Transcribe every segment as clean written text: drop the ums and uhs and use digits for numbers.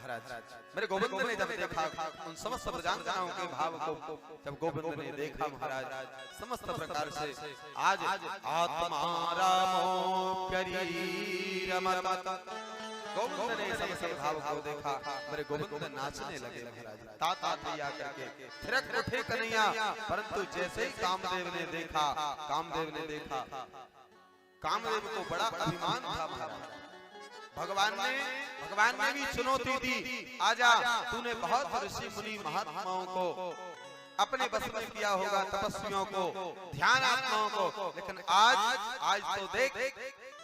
महाराज मेरे गोविंद ने जब देखा उन समस्त प्रजाजनों के भाव को, जब गोविंद ने देखा महाराज समस्त प्रकार से आज आत्मा रामो प्यारी रमत, गोविंद ने सबसे भाव को देखा, मेरे गोविंद नाचने लगे महाराज, ताता दिया करके थिरक उठे कन्हैया। परंतु जैसे ही कामदेव ने देखा, कामदेव को बड़ा अभिमान था महाराज। भगवान ने भी चुनौती दी, आजा तूने बहुत ऋषि मुनि महात्माओं को अपने बस में किया होगा, तपस्वियों को, ध्यान आत्माओं को, लेकिन आज तो देख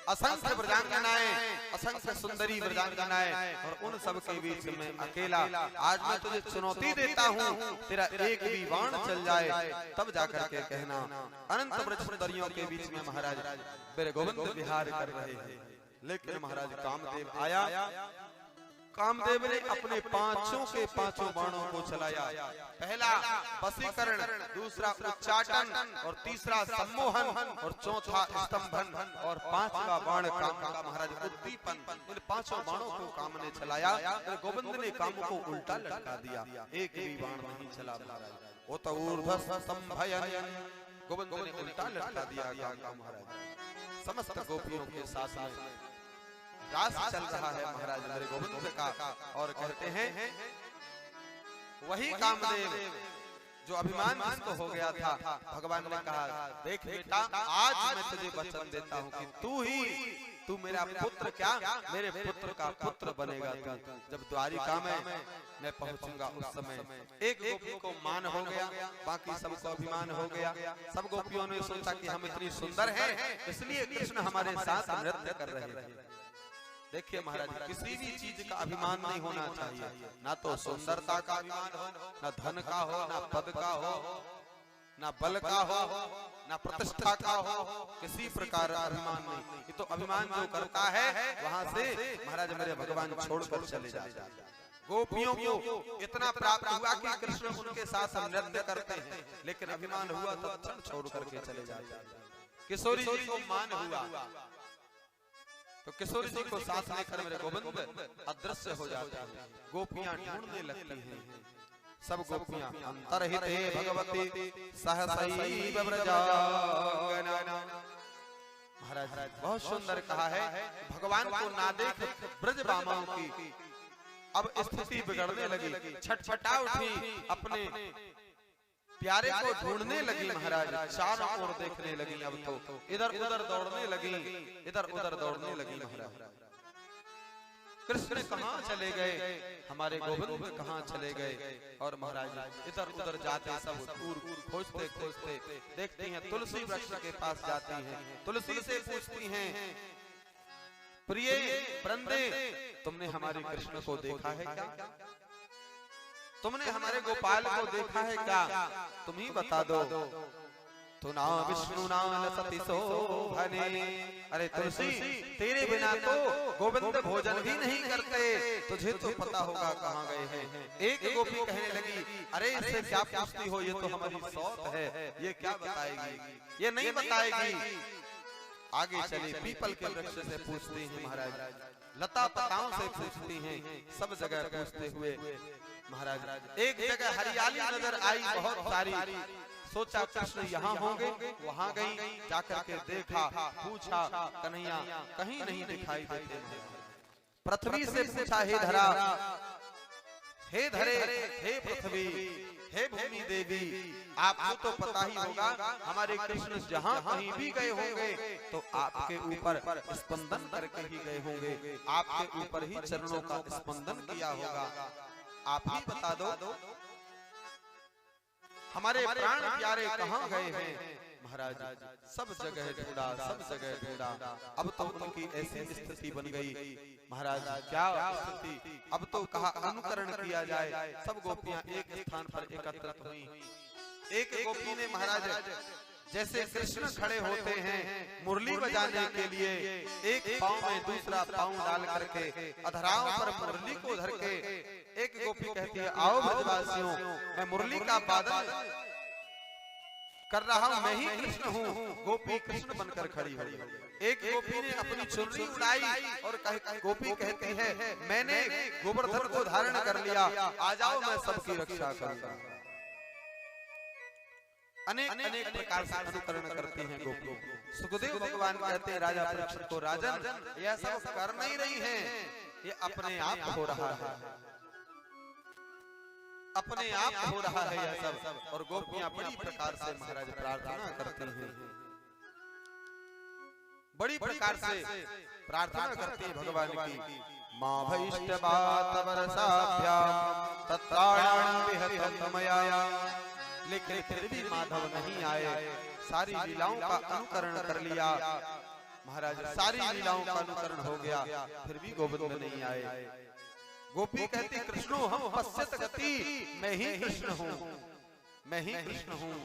असंख्य व्रजांगनाएं, असंख्य सुंदरी व्रजांगनाएं, और उन सब के बीच में अकेला आज मैं तुझे चुनौती देता हूँ, तेरा एक भी बाण चल जाए तब जाकर के कहना। अनंत व्रज सुंदरियों के बीच में महाराज मेरे गोविंद विहार कर रहे हैं, लेकिन महाराज कामदेव आया। कामदेव ने अपने पांचों बाणों को चलाया, पहला वशीकरण, दूसरा उच्चाटन, और तीसरा सम्मोहन, और चौथा स्तंभन, और पांचवा बाण काम का महाराज उद्दीपन। इन पांचों बाणों को काम ने चलाया, गोविंद ने काम को उल्टा लटका दिया, एक भी बाण नहीं चला महाराज। वो तो ऊर्ध्वस्तंभयन, गोविंद ने उल्टा लटका दिया काम महाराज। समस्त गोपियों के साथ में रास चल रहा है महाराज मेरे गोविंद का, और कहते हैं वही कामदेव जो अभिमान जिसको हो गया था, भगवान ने कहा देख बेटा आज मैं तुझे वचन देता हूँ कि तू मेरा पुत्र क्या, मेरे पुत्र का पुत्र बनेगा तू। जब द्वारिका में मैं पहुंचूंगा उस समय एक गोपी को मान हो गया, बाकी सबको अभिमान हो गया। सब गोपियों ने सोचा कि हम इतनी सुंदर हैं, इसलिए कृष्ण हमारे साथ नृत्य कर रहे हैं। देखिए महाराज किसी भी चीज का अभिमान नहीं होना चाहिए, ना तो सुंदरता का अभिमान हो, ना धन का हो, ना पद का हो, ना बल का हो, ना प्रतिष्ठा का हो, किसी प्रकार का अभिमान नहीं। ये तो अभिमान जो करता है वहां से महाराज मेरे भगवान छोड़कर चले जाते। गोपियों को इतना प्राप्त हुआ कि कृष्ण उनके साथ नृत्य करते हैं, लेकिन अभिमान हुआ तो क्षण छोड़ करके चले जाते। किशोरी जी को मान हुआ तो किशोरी जी को साथ लेकर मेरे गोविंद अदृश्य हो जाते हैं। गोपियां ढूंढने लगती हैं, सब गोपियां अंतर्हिते भगवती सहसैव व्रजांगना। महाराज बहुत सुंदर कहा है, भगवान को ना देख ब्रज बामाओं की अब स्थिति बिगड़ने लगी, छटपटा उठी, अपने प्यारे को ढूंढने लगी महाराज, चारों ओर देखने लगी। अब तो इधर उधर दौड़ने लगी, महाराज कृष्ण कहाँ चले गए, हमारे गोविंद कहाँ चले गए। और महाराज इधर उधर जाते सब खोजते देखती हैं, तुलसी वृक्ष के पास जाती हैं, तुलसी से पूछती हैं प्रिय वृंदे तुमने हमारे कृष्ण को देखा है क्या, तुमने हमारे गोपाल को देखा है क्या, तुम ही बता दो। तो ना विष्णु ना सती शोभने, अरे तुलसी तेरे बिना तो गोविंद भोजन भी नहीं करते, तुझे तो पता होगा कहाँ गए हैं। एक गोपी कहने लगी अरे इससे क्या पूछती हो, ये तो हमारी सौत है, ये क्या बताएगी, ये नहीं बताएगी। आगे चले पीपल के वृक्ष से पूछती हैं महाराज, लता पताओं से पूछती हैं, सब जगह पूछते हुए महाराज एक जगह हरियाली नजर आई बहुत सारी, सोचा कृष्ण यहाँ होंगे, वहाँ गई, जाकर के देखा, पूछा कन्हैया कहीं नहीं दिखाई देते। पृथ्वी से पूछा हे धरा, हे धरे, हे पृथ्वी, हे भूमि देवी, आपको तो पता ही होगा हमारे कृष्ण जहाँ कहीं भी गए होंगे तो आपके ऊपर स्पंदन करके ही गए होंगे, आपके ऊपर ही चरणों का स्पंदन किया होगा, आप ही बता दो हमारे प्राण प्यारे कहाँ गए हैं। महाराज सब जगह ढूंढा, सब जगह ढूंढा, अब तो उनकी ऐसी स्थिति बन गई महाराज, क्या स्थिति, अब तो कहा अनुकरण किया जाए। सब गोपियां एक स्थान पर एकत्रित हुई। एक गोपी ने महाराज जैसे कृष्ण खड़े होते हैं मुरली बजाने के लिए, एक पांव में दूसरा पांव डाल करके अधराओं पर मुरली को धर के, एक गोपी कहती है आओ ब्रजवासियों मैं मुरली का वादन कर रहा हूँ, मैं ही कृष्ण हूँ। गोपी कृष्ण बनकर खड़ी हुई। एक गोपी ने अपनी चुनरी उड़ाई और गोपी कहती है मैंने गोवर्धन को धारण कर लिया, आ जाओ मैं सबकी रक्षा करूंगा। अनेक अनेक प्रकार से अनुकरण करती हैं गोपी। सुखदेव भगवान कहते हैं राजा परीक्षित को, राजन यह सब कर नहीं रही हैं, ये अपने आप हो रहा है, अपने आप हो रहा है यह सब। और गोपियां बड़ी प्रकार से महाराज प्रार्थना करती हैं, बड़ी प्रकार से प्रार्थना करती है भगवान की। मां भैष्टवात वर्षाभ्याम तत्रायण विहत मया, लेकिन फिर भी माधव नहीं आए। सारी लीलाओं का अनुकरण कर लिया महाराज, सारी लीलाओं का अनुकरण हो गया, फिर भी गोविंद नहीं आए। गोपी कहती कृष्णो हम पश्यत गति, मैं ही कृष्ण हूँ, मैं ही कृष्ण हूँ।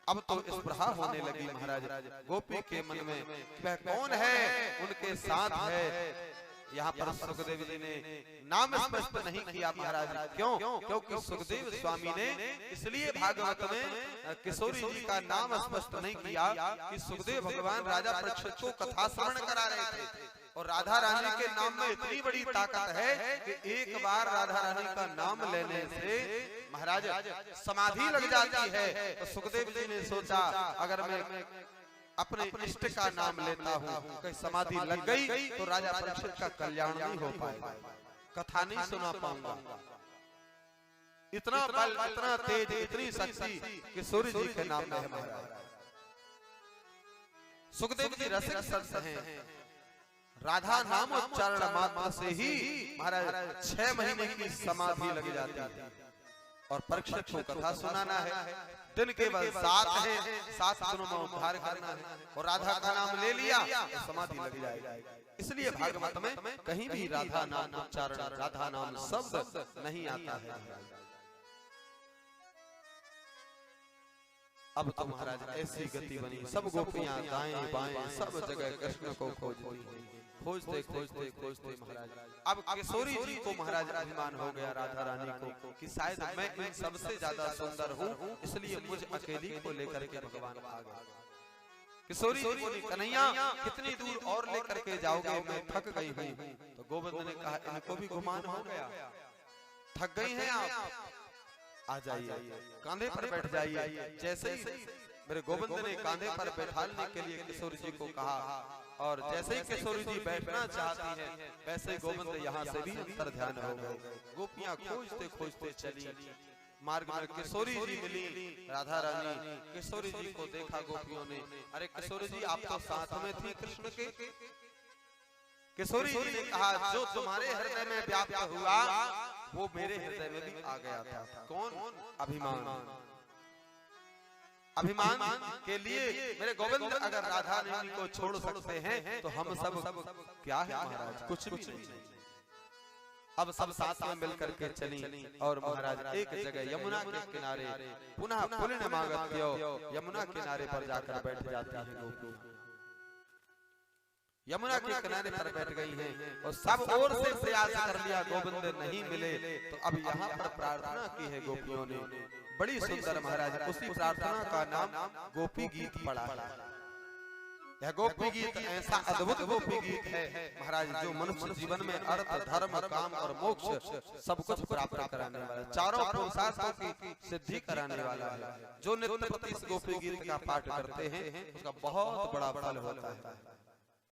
अब तो स्पृहा होने लगी महाराज गोपी के मन में, वह कौन है उनके साथ है। यहाँ पर सुखदेव जी ने नाम स्पष्ट नहीं किया महाराज, क्यों? क्योंकि सुखदेव स्वामी ने इसलिए भागवत में किशोरी जी का नाम स्पष्ट नहीं किया कि सुखदेव भगवान राजा परीक्षित को कथा श्रवण करा रहे थे। और राधा रानी के नाम में इतनी बड़ी ताकत है कि एक बार राधा रानी का नाम लेने से महाराज समाधि लग जाती है। तो सुखदेव जी ने सोचा अगर मैं अपने इष्ट का नाम लेता हूँ, कहीं समाधि लग गई तो राजा परीक्षित का कल्याण नहीं हो पाएगा, कथा नहीं सुना पाऊंगा। इतना बल, इतना तेज, इतनी शक्ति किशोरी जी के नाम में है महाराज। सुखदेव जी रसिक संत हैं, राधा नाम उच्चारण मात्र से ही महाराज 6 महीने की समाधि लग जाती है। और परीक्षित को कथा सुनाना है, दिन केवल 7 है, 7 दिनों में उद्धार करना है। और राधा का नाम ले लिया तो समाधि लग जाएगी। इसलिए भागवत में कहीं भी राधा नाम उच्चारण, राधा नाम शब्द नहीं आता है। अब तो महाराज ऐसी गति बनी, सब गोपियां दाएं बाएं सब जगह कृष्ण को खोजते खोजते खोजते महाराज अब किशोरी जी को महाराज अभिमान हो गया राधा रानी को कि शायद मैं इन सबसे ज्यादा सुंदर हूँ, इसलिए मुझ अकेली को लेकर के भगवान आ गए। किशोरी जी बोली कन्हैया कितनी दूर और लेकर के जाओगे, मैं थक गई हूँ। तो गोविंद ने कहा इनको भी गुमान हो गया, थक गई हैं आप, आ जाइए कांधे पर बैठ जाइए। जैसे ही मेरे गोविंद ने कांधे पर बैठाने के लिए किशोरी जी को कहा और जैसे ही किशोरी जी बैठना चाहती हैं वैसे गोविंद यहाँ से भी अंतर ध्यान हो गए। गोपियां खोजते खोजते चली, मार्ग में किशोरी जी मिली, राधा रानी किशोरी जी को देखा गोपियों ने, अरे किशोरी जी आप तो साथ में थी कृष्ण के। किशोरी जी ने कहा जो तुम्हारे हृदय में व्याप्त हुआ वो मेरे हृदय में भी आ गया था। कौन? अभिमान। अभिमान के लिए मेरे गोविंद अगर राधा रानी को छोड़ सकते हैं तो हम सब क्या है महाराज, कुछ भी नहीं। अब सब साथ में मिलकर के चली और महाराज एक जगह यमुना के किनारे पुनः पुण्य मांगत यमुना किनारे पर जाकर बैठ जाती है गोपियां। यमुना के किनारे पर बैठ गई हैं और सब ओर से प्रयास कर लिया, गोविंद नहीं मिले। तो अब यहाँ पर प्रार्थना की है गोपियों ने, बड़ी सुंदर महाराज। उसी प्रार्थना का नाम गोपी गीत पड़ा है। यह गोपी गीत ऐसा अद्भुत गोपी गीत है महाराज जो मनुष्य जीवन में अर्थ धर्म काम और मोक्ष सब कुछ प्राप्त कराने वाला, चारों पुरुषार्थों की सिद्धि कराने वाला है। जो नित्य प्रति इस गोपी गीत का पाठ करते हैं उसका बहुत बड़ा फल होता है।